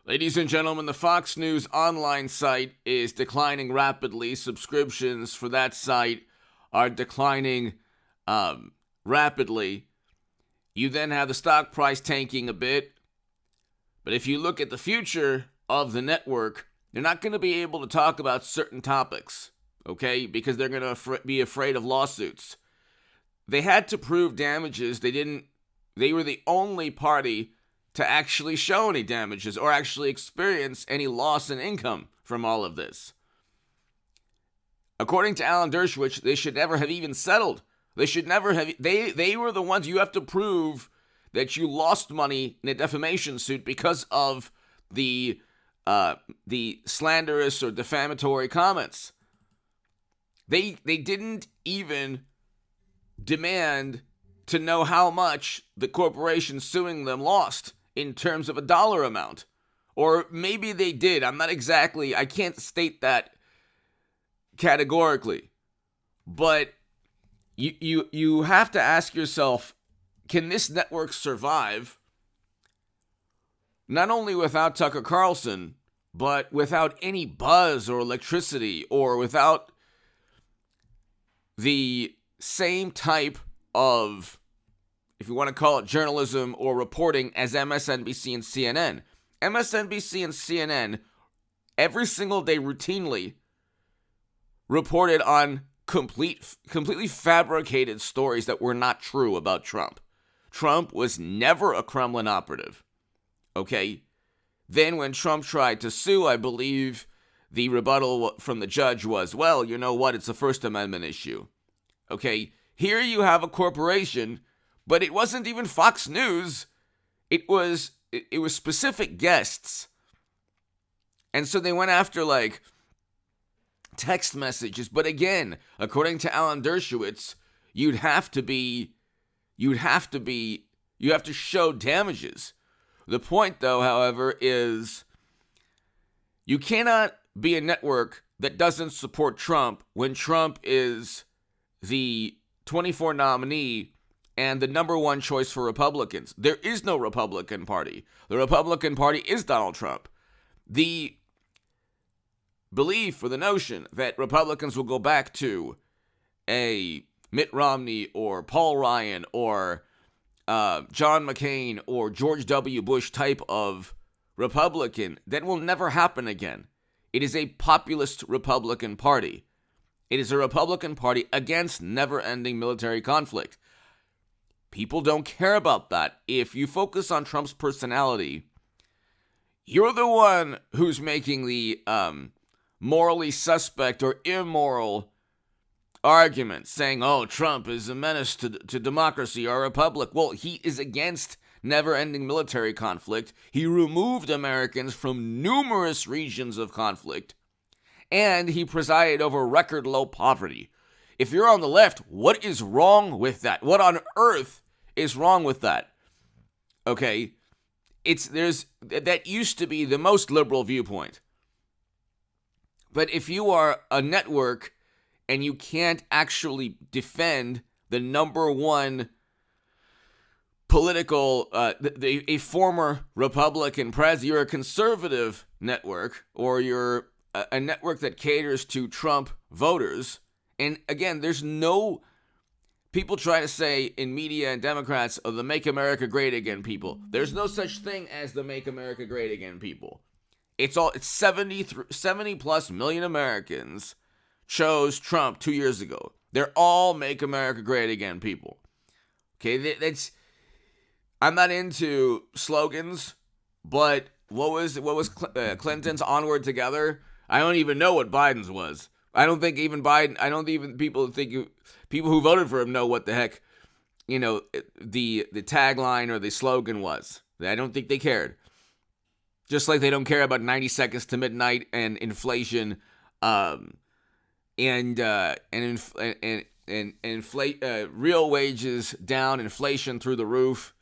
Ladies and gentlemen, the Fox News online site is declining rapidly. Subscriptions for that site are declining rapidly. You then have the stock price tanking a bit. But if you look at the future of the network, they're not going to be able to talk about certain topics, okay? Because they're going to be afraid of lawsuits. They had to prove damages. They were the only party to actually show any damages or actually experience any loss in income from all of this. According to Alan Dershowitz, they should never have even settled. They should never have. They were the ones. You have to prove that you lost money in a defamation suit because of the slanderous or defamatory comments. They didn't even demand to know how much the corporation suing them lost in terms of a dollar amount. Or maybe they did. I can't state that categorically. But you have to ask yourself, can this network survive not only without Tucker Carlson, but without any buzz or electricity, or without the same type of, if you want to call it journalism or reporting, as MSNBC and CNN. MSNBC and CNN every single day routinely reported on completely fabricated stories that were not true about Trump. Trump was never a Kremlin operative. Okay? Then when Trump tried to sue, I believe the rebuttal from the judge was, well, you know what? It's a First Amendment issue. Okay? Here you have a corporation, but it wasn't even Fox News. It was specific guests. And so they went after text messages. But again, according to Alan Dershowitz, you have to show damages. The point, though, however, is you cannot be a network that doesn't support Trump when Trump is the 24 nominee and the number one choice for Republicans. There is no Republican Party. The Republican Party is Donald Trump. The belief or the notion that Republicans will go back to a Mitt Romney or Paul Ryan or John McCain or George W. Bush type of Republican, that will never happen again. It is a populist Republican Party. It is a Republican Party against never-ending military conflict. People don't care about that. If you focus on Trump's personality, you're the one who's making the morally suspect or immoral argument, saying, oh, Trump is a menace to democracy or republic. Well, he is against never-ending military conflict. He removed Americans from numerous regions of conflict, and he presided over record low poverty. If you're on the left, what is wrong with that? What on earth is wrong with that? Okay, that used to be the most liberal viewpoint. But if you are a network and you can't actually defend the number one political, a former Republican president, you're a conservative network, or you're a network that caters to Trump voters. And again, there's no, people try to say in media and Democrats, the Make America Great Again people. There's no such thing as the Make America Great Again people. It's 70 plus million Americans chose Trump 2 years ago. They're all Make America Great Again people. Okay, I'm not into slogans, but what was Clinton's Onward Together? I don't even know what Biden's was. I don't think even people who voted for him know what the heck, the tagline or the slogan was. I don't think they cared. Just like they don't care about 90 seconds to midnight and inflation, real wages down, inflation through the roof,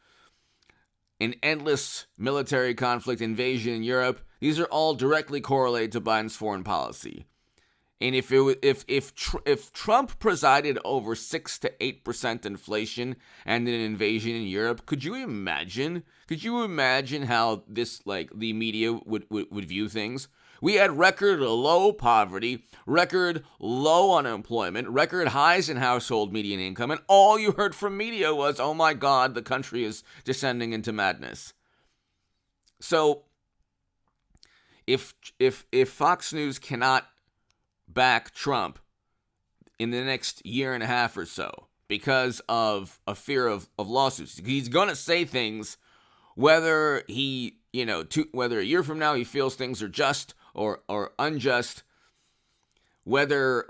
an endless military conflict, invasion in Europe. These are all directly correlated to Biden's foreign policy. And if Trump presided over 6 to 8% inflation and an invasion in Europe, could you imagine? Could you imagine how this, like, the media would view things? We had record low poverty, record low unemployment, record highs in household median income, and all you heard from media was, "Oh my God, the country is descending into madness." So, if Fox News cannot back Trump in the next year and a half or so because of a fear of lawsuits, he's going to say things whether he, whether a year from now he feels things are just or unjust, whether,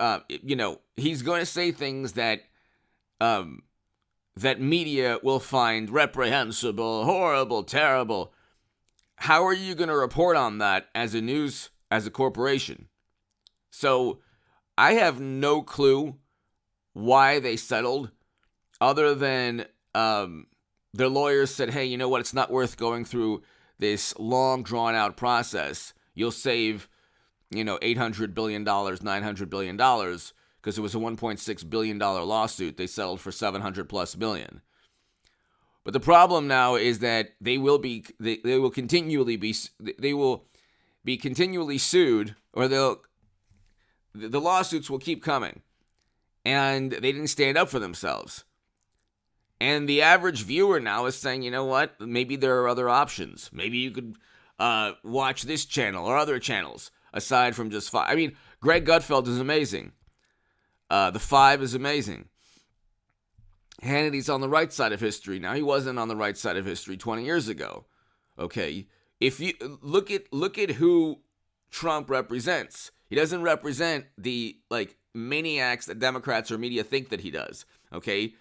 he's going to say things that that media will find reprehensible, horrible, terrible. How are you going to report on that as a corporation? So I have no clue why they settled, other than their lawyers said, hey, you know what? It's not worth going through this long, drawn-out process. You'll save, $800 billion, $900 billion, because it was a $1.6 billion lawsuit. They settled for $700+ million. But the problem now is that they will be continually sued, or the lawsuits will keep coming, and they didn't stand up for themselves. And the average viewer now is saying, you know what? Maybe there are other options. Maybe you could watch this channel or other channels aside from just Fox. I mean, Greg Gutfeld is amazing. The Five is amazing. Hannity's on the right side of history now. He wasn't on the right side of history 20 years ago. Okay, if you look at who Trump represents, he doesn't represent the maniacs that Democrats or media think that he does. Okay,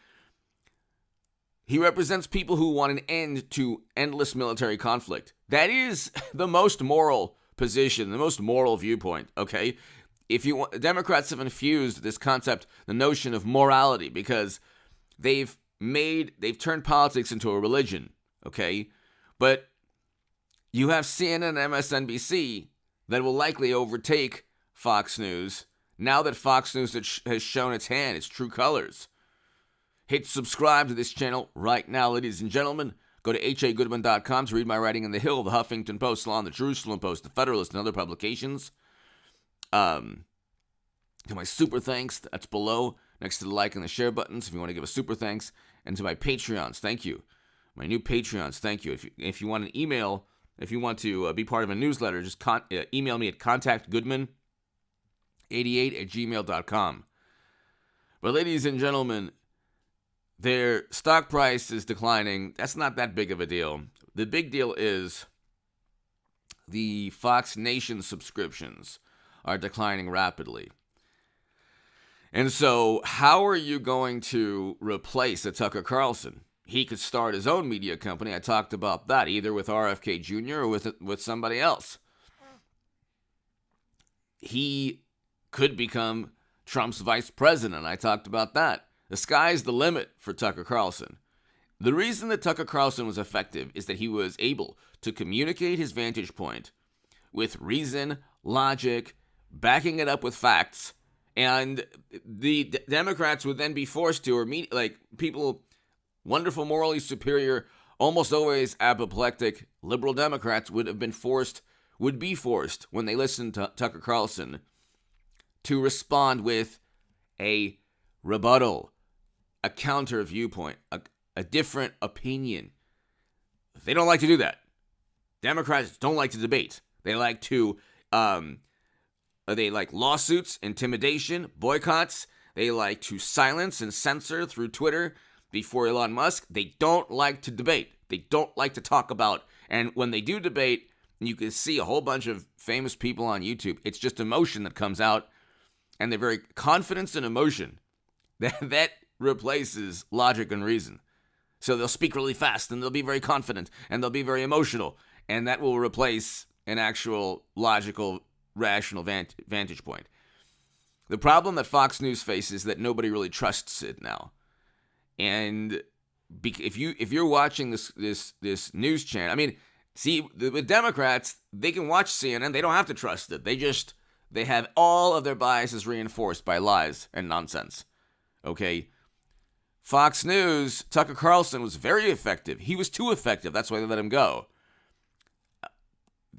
he represents people who want an end to endless military conflict. That is the most moral position, the most moral viewpoint. Okay, Democrats have infused this concept, the notion of morality, because they've turned politics into a religion. Okay, but you have CNN and MSNBC that will likely overtake Fox News now that Fox News has shown its hand, its true colors. Hit subscribe to this channel right now, ladies and gentlemen. Go to hagoodman.com to read my writing in The Hill, The Huffington Post, Salon, The Jerusalem Post, The Federalist, and other publications. To my super thanks, that's below, next to the like and the share buttons if you want to give a super thanks. And to my Patreons, thank you. My new Patreons, thank you. If you want an email, if you want to be part of a newsletter, just email me at contactgoodman88@gmail.com. But ladies and gentlemen, their stock price is declining. That's not that big of a deal. The big deal is the Fox Nation subscriptions are declining rapidly. And so how are you going to replace a Tucker Carlson? He could start his own media company. I talked about that, either with RFK Jr. or with somebody else. He could become Trump's vice president. I talked about that. The sky's the limit for Tucker Carlson. The reason that Tucker Carlson was effective is that he was able to communicate his vantage point with reason, logic, backing it up with facts, and the Democrats would then be forced to, or people, wonderful, morally superior, almost always apoplectic liberal Democrats would be forced when they listened to Tucker Carlson to respond with a rebuttal, a counter viewpoint, a different opinion. They don't like to do that. Democrats don't like to debate. They like to, they like lawsuits, intimidation, boycotts. They like to silence and censor through Twitter before Elon Musk. They don't like to debate. They don't like to talk about. And when they do debate, you can see a whole bunch of famous people on YouTube. It's just emotion that comes out, and they're very confidence and emotion. That replaces logic and reason. So they'll speak really fast, and they'll be very confident, and they'll be very emotional, and that will replace an actual logical, rational vantage point. The problem that Fox News faces is that nobody really trusts it now. And if you're watching this news channel, I mean, see, with Democrats, they can watch CNN, they don't have to trust it. They just They have all of their biases reinforced by lies and nonsense. Okay? Fox News, Tucker Carlson was very effective. He was too effective. That's why they let him go.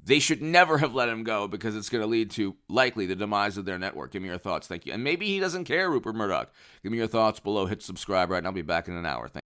They should never have let him go because it's going to lead to, likely, the demise of their network. Give me your thoughts. Thank you. And maybe he doesn't care, Rupert Murdoch. Give me your thoughts below. Hit subscribe right now. I'll be back in an hour. Thank you.